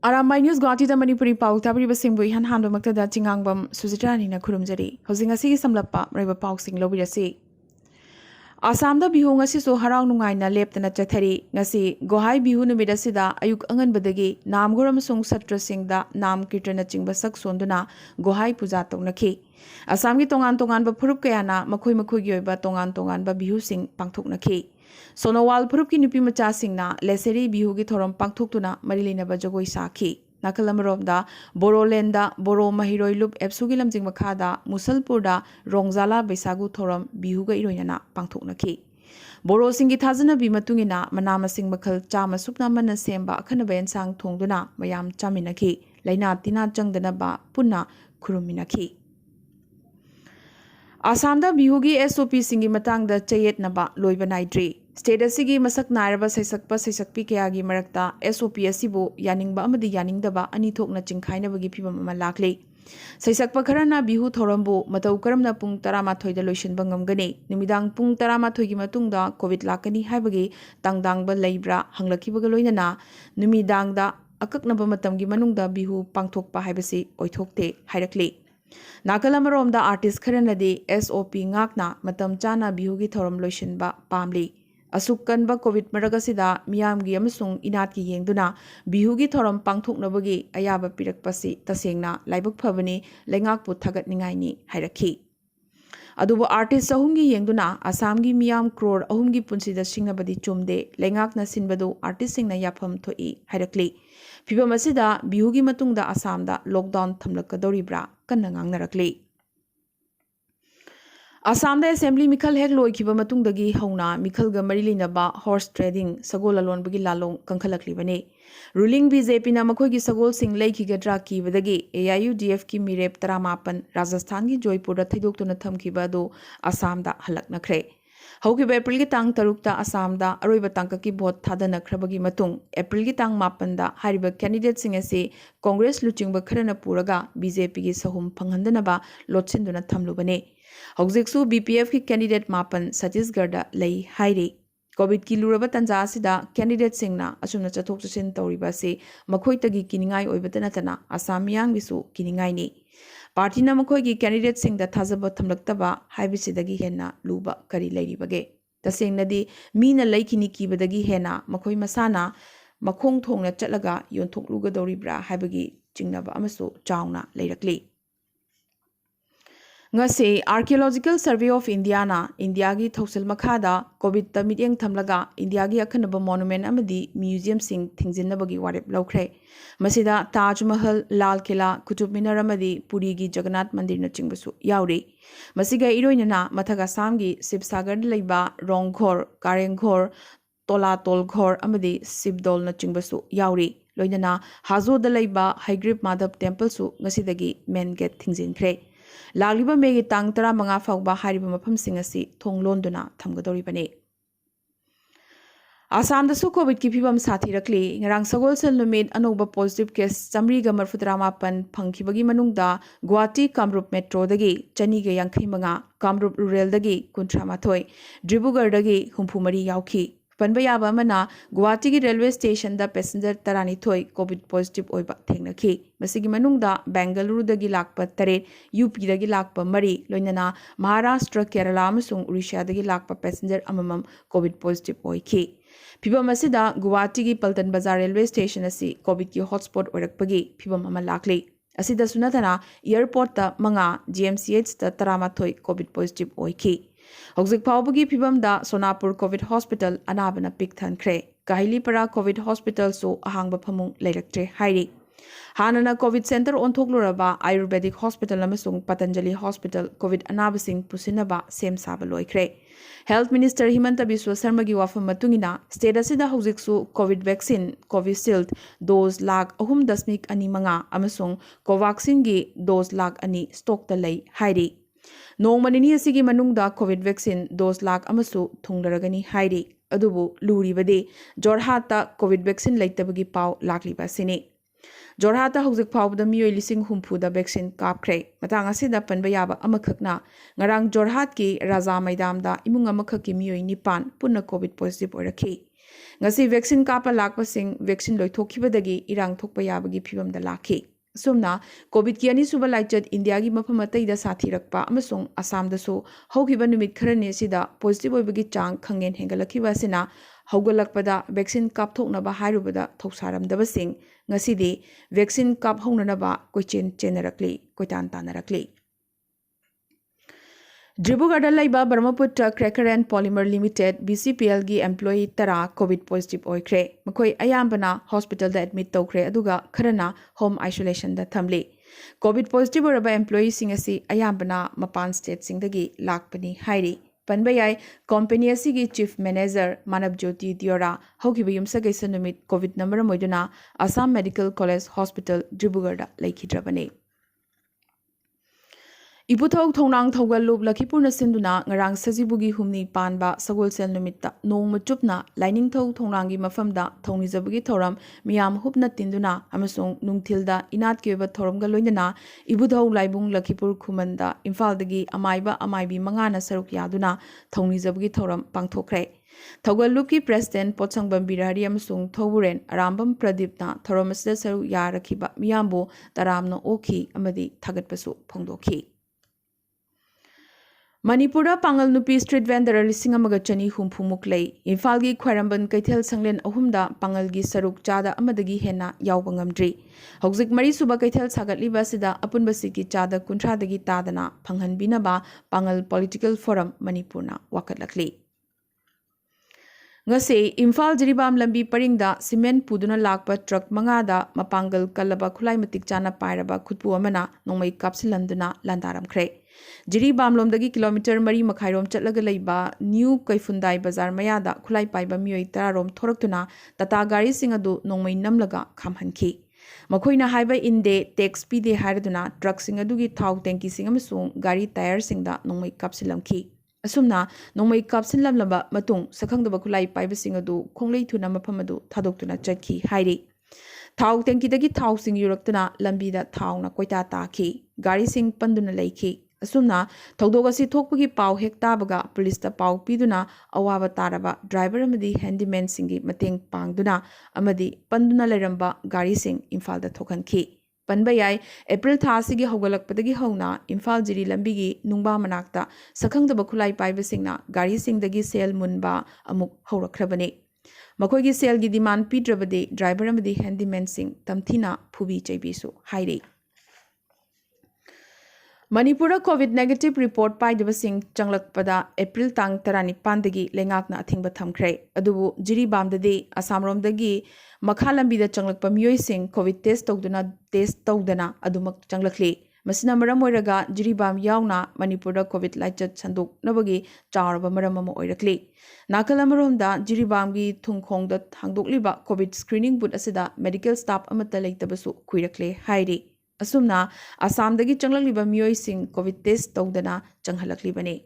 Arambai News Guwahati da Manipuri Pao tabri basingbu ihan hando makta da cingangbam Sujitani na kurumjari. Hosing asigi samlapa mreba Pao sing lobirasi. Assam da bihu ngasi so harang nungai na leptana chathari ngasi Gohai bihu numida sida ayuk angan badagi namguram sung satra sing da nam kirtana chingba sak sonduna Gohai puja toknaki. Assam gi tongan ba phurup kayana makhoi gi oiba tongan ba bihu sing pangthoknaki. Sonowal phurup ki nupi macha singna leseri bihu gi thorom pangthoktuna marilina ba jogoi sakhi. Nakalamromda Borolenda Boro Mahiroi Lup Epsugi Lamjing Makhada Musalpurda Rongjala Baisagu Thoram Bihuga Iroyana Pangthoknaki. Boro Singi Thazana Bimatungina Manama Sing Makhal Chama Supna Mana Semba Akhanaben Sang Thongduna Mayam Chaminaki Laina Tina Changdanaba Punna Kuruminaki. Assamda bihugi SOP singi matangda chayet naba loiba naidri. State asigi masak nairaba saisakpi kayagi marakta SOP asibu yaningba amadi yaningdaba ani thokna chingkhainabagi phibam ama lakle. Saisakpa kharana bihu thorambu matau karamna pung 13 da loisinba ngamgani. Numidang pung 13 gi matungda COVID lakani haibagi tangdangba leibra hanglakibaga loinana numidangda akaknaba matamgi manungda bihu pangthokpa haibasi oithokte hairakle. Nakalamarom artist kharanadi SOP ngakna matam chana bihugi thoram loishinba pamli. Asukkanba COVID maragasida miyamgi amasung inatki yengduna bihugi thoram pangthoknabagi ayaba pirakpasi tasengna laibuk phabani lengakpu thagatningaini hairakhi. Adubu artist ahumgi yengduna Assamgi miyam crore ahumgi punsida singnabadi chumde lengakna sinbadu artist singna yapham thoi hairakli. Phibam asida bihugi matungda Assamda lockdown thamlakadoribra kanna ngangnarakli. Assamda assembly mikhal hek loikiba matungdagi hauna mikhalga marilinaba horse trading sagol alonbagi lalong kankhalakli ruling BJP na makhoigi sagol sing leikigadra kibadagi AIUDF ki mirep 18 Rajasthan gi Joypur da thaidoktuna thamkiba do Assamda halaknakre. Haukiba April ki tang tarukta Assamda aroiba tangkaki vote thadanakrabagi matung April ki tang 9 da hariba candidate sing ase Congress luchingba kharana puraga BJP gi sahum phanghandanaba lotsinduna thamlubane. Hojiksu BPF ki candidate 9 Chhattisgarh da lei hairi. COVID ki luraba tanja asida candidate singna asumna chathok chasin tawriba se makhoitagi kiningai oibatana tana Assamiyang bisu kiningai ni. Party na makhoigi candidate sing da thazaba thamlaktaba haibisidagi henna luba kari leiribage. Tasengnadi mina laikini kibadagi henna makhoi masana makhong thongna chatlaga yonthokluga doribra haibagi chingnaba amasu chauna leirakli. Ngase Archaeological Survey of India na India gi Thausil Makhada COVID ta mityeng thamlaga India gi akhanaba monument amadi museum sing thingjinnabagi warep laukre. Masida Taj Mahal, Lal Kila, Qutub Minar amadi Puri gi Jagannath Mandir na chingbasu yauri. Masiga iroinana mathaga samgi Sibsagar leiba Rongghor, Karenghor, Tolatol Ghor amadi Sibdol na chingbasu yauri. Loinana Hazo da leiba Haigrib Madhab Temple su ngasidagi main gate thingjinkre. Lagliba megi tang 15 fawba hariba mafam singasi thonglonduna thamgadoribane. Assam da su COVID ki phibam sathi rakli ngarang sagol sel numit anoba positive case chamriga marfutramapan phangkhibagi manungda Guwahati Kamrup Metro dagi chaniga yankhaimanga Kamrup Rural dagi 38 Dribugarh dagi humphumari yaukhi. Panbayaba amana Guwahati gi railway station da passenger 12 COVID positive oiba thengnakhi. Masigi manungda Bengaluru dagi lakpa 3 UP dagi lakpa 3 loinana Maharashtra Kerala amasung Odisha dagi lakpa passenger amamam COVID positive oikhi. Phibam asida Guwahati gi Paltan Bazar railway station asi COVID ki hotspot oirakpagi phibam ama lakli. Asida sunatana airport ta manga GMCH ta 13 COVID positive oikhi. Hojik Paubagi Pibam da Sonapur COVID Hospital Anabana Piktan Kre. Kahili para COVID Hospital so ahangba phamung leiraktre hairi. Hanana COVID Center on Thokluraba Ayurvedic Hospital amasung Patanjali Hospital COVID Anabasing Pusinaba Sem Sabaloikre. Health Minister Himanta Biswa Sarmagi wafam matungina state asida hojiksu COVID vaccine Covishield dose lakh 3.2 manga amasung Covaxin gi dose lakh 2 stock ta lei hairi. Nongmanini asigi manungda COVID vaccine dose lakh amasu thunglaragani hairi. Adubu luribade Jorhata COVID vaccine leitabagi pau lakliba sini. Jorhata hojik phaubda miyoi lising humpu da vaccine kapkre. Matang asida panbayaba amakhakna ngarang Jorhat ki Raja Maidam da imung amakhaki miyoi 9 punna COVID positive orakhi. ngasi vaccine kapa lakpasing vaccine loithokibadagi irang thokpa yabagi phibamda lakhi sumna covid ki ani suba laichat india gi mafam atai da sathi rakpa amasung assam da so hogiba numit kharane sida positive oibagi chang khangen hengalakhiba sina haugalakpada vaccine kapthoknaba hairubada thausaramdaba sing ngasidi vaccine kap hongnaba koichen chenarakli koitan tanarakli Dibrugarhda laiba Brahmaputra Cracker and Polymer Limited BCPL gi employee tara COVID positive oikre makoi ayambana hospital da admit tokre aduga kharana home isolation da thamli COVID positive oraba employee sing asi ayambana mapan state sing dagi lakpani hairi panbayai company asi gi chief manager Manav Jyoti Diora hogibi yumsa gaisa numit COVID number moiduna Assam Medical College Hospital Dibrugarhda laikhidrabani Iputhau thongnang thogallup Lakhipurna sinduna ngarang sajibugi humni panba sagolsel numitta nongma chupna lining thau thongnangi mafamda thongnijabagi thoram miyam hupna tinduna amasung nungthilda inat keba thoramga loinana ibuthau laibung Lakhipur khumanda imphaldagi amaibi mangana saruk yaduna thongnijabagi thoram pangthokre Thogallup president Potsangbam Birahari amasung Thoburen Arambam Pradipna thoramasda saruk yarakhiba miyambo taramna okhi amadi thagatpasu phongdokhi Manipura Pangal Nupi Street Vendor Lising Amagachani Humpumuk Lay, Infalgi Quaramban Kaitel Sanglen Ahumda Pangalgi Saruk Chada Amadagi Hena Yaubangamdri. Hauzik Mari Suba Kaitel Sagatli Basida Apun Basiki Chada Kuntradagi Tadana Panghan Binaba Pangal Political Forum Manipurna Wakatlakli. Ngase Imphal Jiribam Lambi Paringda Cement Puduna Lakpa Truck Mangada Mapangal Kalaba Kulai Matik Chana Pairaba Kutpu Amana Nomai Kapsilanduna Landaram Kre. Jiribam Lomdagi kilometer Mari Makhairom Chatlagalaiba New Kaifundai Bazar Mayada Kulai Paiba Mui Tararom Thoraktuna Tata Gari Singadu Nomai Namlaga Kamhanki. Makoina Haiba Inde Tax Pide Haraduna Truck Singadugi Thau Tanki Singamasung Gari Tire Singda Nomai Kapsilamki. Asumna Nomai Kapsin Lamlaba Matung Sakangdaba Kulai Paiba Singadu Konglei Tuna Mapamadu Tadoktuna Chatki Hairi. Thau Tankidagi Thau Sing Yuraktuna Lambida Thau na Koita Taki Gari Sing Panduna Laiki. Asumna Togdogasi Tokpagi Pau Hektabaga Police Pau Piduna Awaba Taraba Driver Amadi Handyman Singi Mateng Pangduna Amadi Panduna Leramba Gari Sing Imphal da Thokanki. Panbayai April Thasigi Hogalakpadagi Hona Imphal Jiri Lambigi Nungba Manakta Sakangdaba Kulai Paiba Singna Gari Singdagi Sale Munba Amuk Horakrabani. Makoigi Sale gi demand Pidrabade Driver Amadi Handyman Sing Tamthina Phubi Chaibisu Hairi. Manipura COVID negative report paidaba sing changlakpada April tang tarani pandagi lengakna athingba thamkre adubu Jiribamdadi Assamromdagi Makhalambida changlakpa miyoi sing COVID test tawdana adumak changlakli masina maram oiraga Jiribam yauna Manipura COVID laichat sanduk nabagi chawraba maram ama oirakli Nakalamromda Jiribamgi thungkhongda hangdokliba COVID screening booth asida medical staff amata leitabasu kuirakle hairi Asumna Assamdagi changlakliba miyoi sing COVID test tawdana changhalaklibani.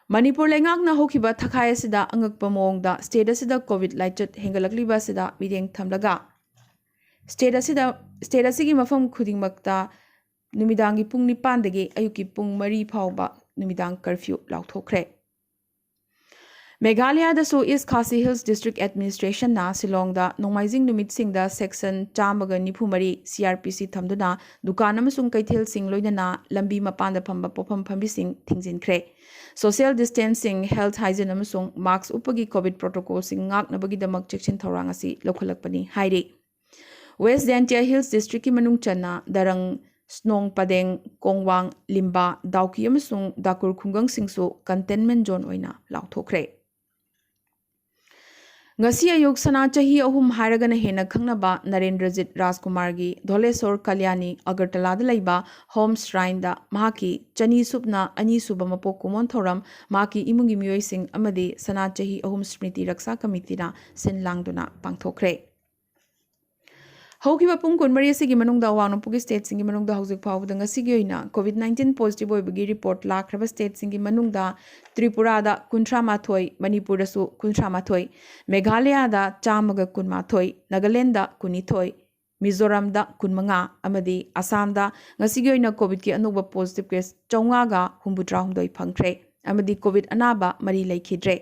Manipur lengakna hokiba thakai asida angakpa mongda state asida COVID laichat hengalakliba asida mideng thamlaga. State asigi mafam khudingmakta numidangi pung 9 dagi ayuki pung 3 phawba numidang curfew lauthokre. Meghalaya da so East Khasi Hills District Administration na Silongda Nongmaijing Numit Singda Section Chamaga Nifumari CRPC thamduna dukan amasung kaithel sing loinana lambi mapanda phamba pofam phambi sing thingjinkre social distancing health hygiene amasung marks upagi COVID protocol sing ngaknabagi damak chection thorang asi lokhalakpani hairi West Dantia Hills District ki manung channa darang Snong Padeng Kongwang Limba Dauki amasung Dakur Khungang singsu containment zone oina lauthokre Ngasi ayuk sana chahi ahum hairagana hena khangnaba Narendrajit Rajkumargi Dholesor Kalyani Agartala da laiba home shrine da mahaki chani subna ani suba mapok kumon thoram maki imungi miyoi sing amadi sana chahi ahum smriti raksa committee na sin langduna pangthokre Hokiba pung kunmari asigi manungda Wangnopugi state singi manungda hauzik phawda ngasigi oina COVID-19 positive oibagi report lakraba state singi manungda Tripura da 38 Manipur da su 38 Meghalaya da chamaga 12 Nagaland da 12 Mizoram da 15 amadi Assam da ngasigi oina COVID ki anuba positive case 400 ga 63 phangthre amadi COVID anaba mari laikhidre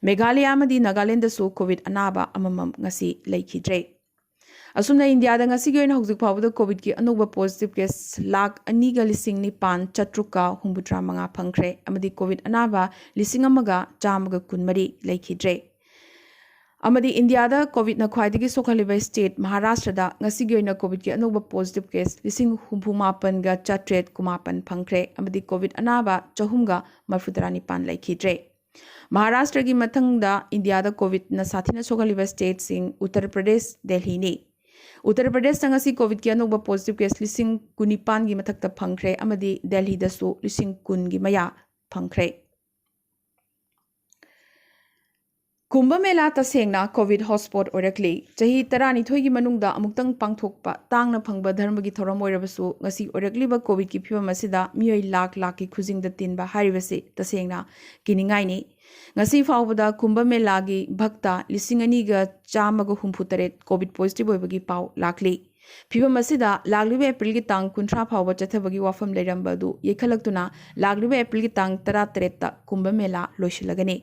Meghalaya amadi Nagaland su COVID anaba amamam ngasi leikidre. Asumna India da ngasi goina hojik phawda COVID ki anuba positive case lakh aniga lising ni pan chatruka humbutra manga phangkhre amadi COVID anaba lising amaga chamaga kunmari leikidre. Amadi India da COVID na khwaidagi sokhaliba state Maharashtra da ngasi goina COVID ki anuba positive case lising humpumapan ga chatret kumapan phangkhre amadi COVID anaba chahumga marfudrani pan leikidre. Maharashtra ki mathangda India da COVID na sathina sokhaliba state sing Uttar Pradesh Delhi ni Uttar Pradesh ngasi COVID ki anuba positive case lising kunipan gi mathakta phangkhre amadi Delhi da su lising kun gi maya phangkhre. Kumbh Mela tasengna COVID hotspot orakli chahi tarani thoi gi manungda amuktang pangthokpa tangna phangba dharma gi thoram oirabasu ngasi orakliba COVID ki phibam asida miyoi lakh lakh ki khujingda tinba haribase tasengna kiningai ni ngasi fawbada Kumbh Mela gi bhakta lising ani ga chamaga humphutaret COVID positive oibagi pau lakli phibam asida lagliba April gi tang kunthra fawba chathabagi wafam leiramba du yekhalaktuna lagliba April gi tang 13 ta Kumbh Mela loisilagani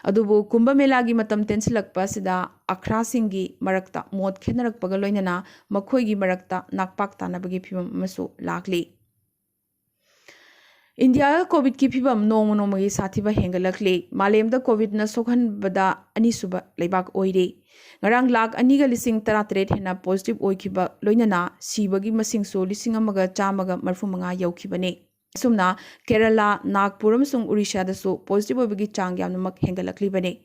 adubu Kumbh Mela gi matam tensilakpa sida akhra singi marakta mot khenarakpaga loinana makhoi gi marakta nakpak tanabagi phibam amasu lakli India COVID ki phibam nongmonomogi sathiba hengalakli malemda COVID na sokhanbada anisuba leibak oire ngarang lakh aniga lising 13 hena positive oikhiba loinana sibagi masing so lising amaga chamaga marfumanga yaukibane Sumna Kerala, Nagpur amsung Odisha da su positive oibagi chang yamnamak hengalakli bane.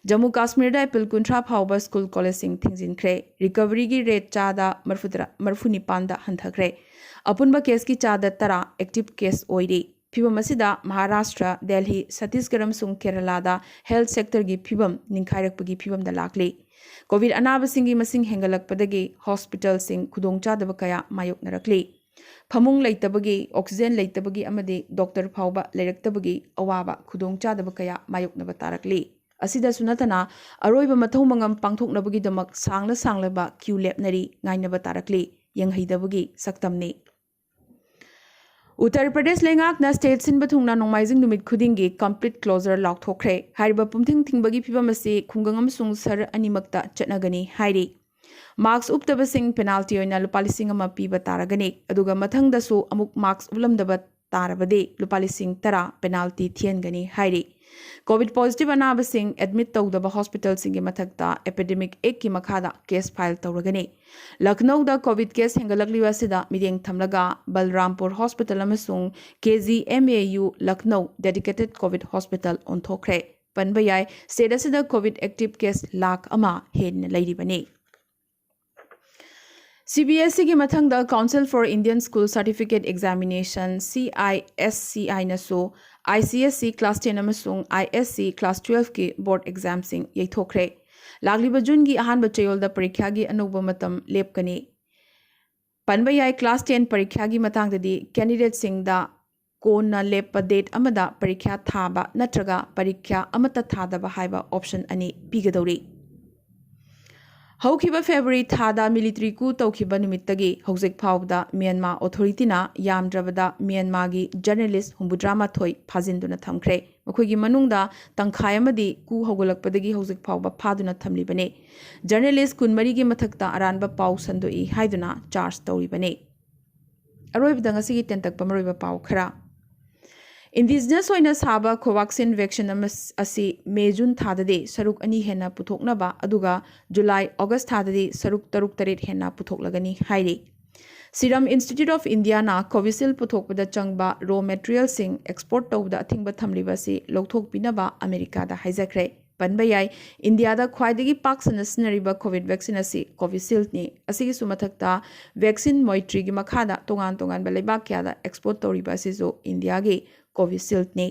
Jammu Kashmir da April kunthra phawba school college sing thingjinkre. Recovery gi rate chada marfuni panda hanthakre. Apunba case ki chada tara active case oire. Phibam asida Maharashtra, Delhi, Chhattisgarh amsung Kerala da health sector gi phibam ninkhairakpagi phibam da lakli. COVID anaba singi masing hengalakpadagi hospital sing khudongchadaba kaya mayoknarakli. Phamung leitabagi oxygen leitabagi amadi doctor phawba leiraktabagi awaba khudong chadaba kaya mayoknaba tarakli asida sunatana aroiba mathau mangam pangthoknabagi damak sanglaba queue lepnari ngainaba tarakli yanghaidabagi saktamni Uttar Pradesh lengak na state sin bathungna nongmaijing numit khudingi complete closure laukthokre hariba pumthing thingbagi phibamasi khungangam sung sar animakta chatnagani hairi Marks uptabasing penalty oina lupalising ama piba taragani aduga mathangdasu amuk marks ulamdaba tarabade lupalising tara penalty thiengani hairi COVID positive anabasing admit tawdaba hospital singi mathakta epidemic 1 ki makhada case file tawragani Lucknow da COVID case hengalakliwa sida mideng thamlaga Balrampur Hospital amasung KGMAU Lucknow dedicated COVID hospital onthokre panbayai state asida COVID active case lakh ama hen lairibani CBSE ki mathangda Council for Indian School Certificate Examination CISCI nasu ICSE Class 10 amasung ISC Class 12 ki board exam sing yaithokre lagliba June gi ahanba chayolda parikha gi anuba matam lepkani panbayai Class 10 parikha gi matangdadi candidate sing da kona lepa date amada parikha thaba natraga parikha amata thadaba haiba option ani pigadori Haukiba February thada military coup taukiba numittagi hojik phawda Myanmar authority na yamdrabada Myanmar gi journalist humbudrama thoi phajinduna thamkhre makhoigi manungda tangkhai amadi coup hogolakpadagi hojik phawba phaduna thamlibane journalist kunmari gi mathakta aranba paw sandoi haiduna charge tawribane aroibda ngasi gi tentak pamaroiba paw khara Indigenous oina saba Covaxin vaccine asi May June thadade saruk ani hena puthoknaba aduga July August thadade saruk taruk taret hena puthoklagani hairi Serum Institute of India na Covishield puthokpada changba raw material sing export tawda athingba thamliba si lokthok pinaba America da haijakre panbayai India da khwaidagi pak sanasnariba COVID vaccine asi Covishield ni asigi sumathakta vaccine moitri gi makhada tongan balaiba kya da export tawriba si jo India gi Covishield ni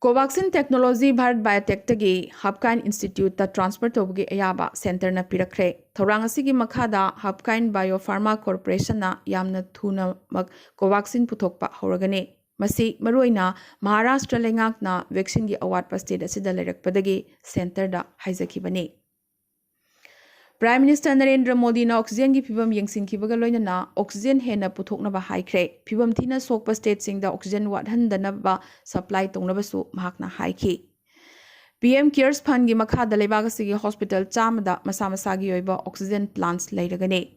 Covaxin technology Bharat Biotech tagi Hapkain Institute ta transfer tawgi ayaba center na pirakre thorang asigi makhada Hapkain Biopharma Corporation na yamna thuna mak Covaxin puthokpa horagane masi maroina Maharashtra lengak na vaccine gi award pa state asida lerakpadagi center da haijakibane Prime Minister Narendra Modi na oxygen gi phibam yengsinkibaga loinana oxygen hena puthoknaba haikre phibam thina sokpa state sing da oxygen wathandanaba supply tongnabasu mahakna haiki PM Cares Fund gi makhada leibagasi hospital chamada masa-masagi oiba oxygen plants leiragane.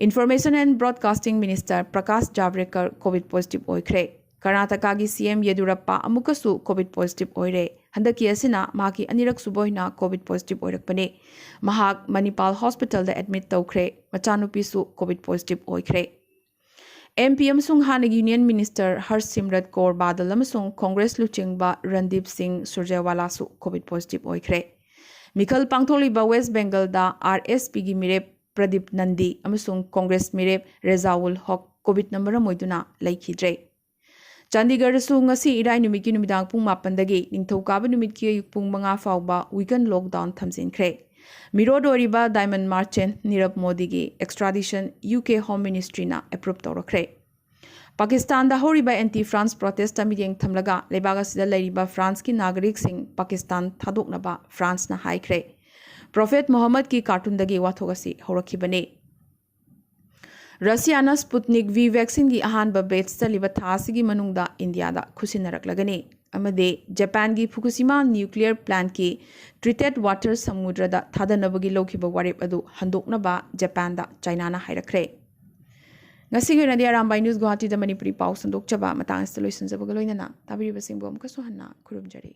Information and Broadcasting Minister Prakash Javadekar COVID positive oikre. Karnataka gi CM Yedurappa amukasu COVID positive oire. Handaki asina maki anirak suboina COVID positive oirakpane. Mahak Manipal Hospital da admit tawkre. Machanupisu COVID positive oikre. MP amasung Hanagi Union Minister Harsimrat Kaur Badal amasung Congress Luchingba Randeep Singh Surjewala su COVID positive oikre. Mikhal Pangtholiba West Bengal da RSP gi mirep Pradeep Nandi amasung Congress mirep Rezaul Haq COVID number moiduna laikhidre. Chandigarh su ngasi irai numit ki numidang pung 8 dagi ningthokaba numit ki ayuk pung 9 fawba weekend lockdown thamjinkhre. Mirodoriba Diamond Merchant Nirav Modi gi extradition UK Home Ministry na approve tawrakre. Pakistan da horiba anti-France protest amiyeng thamlaga lebaga sida leiriba France ki nagarik sing Pakistan thadoknaba France na haikre. Prophet Muhammad ki cartoon dagi wathogasi horakibane. Russia na Sputnik V vaccine gi ahanba batch taliba thasigi manungda India da khusinaraklagani. Amade Japan gi Fukushima nuclear plant ki treated water samudra da thadanabagi lokiba warep adu handoknaba Japan da China na hairakre. Ngasi gi radi Arambai News Guwahati da Manipuri Pao sandokchaba matang installation jabaga loinana tabiriba singbo amkaso hanna khurumjari.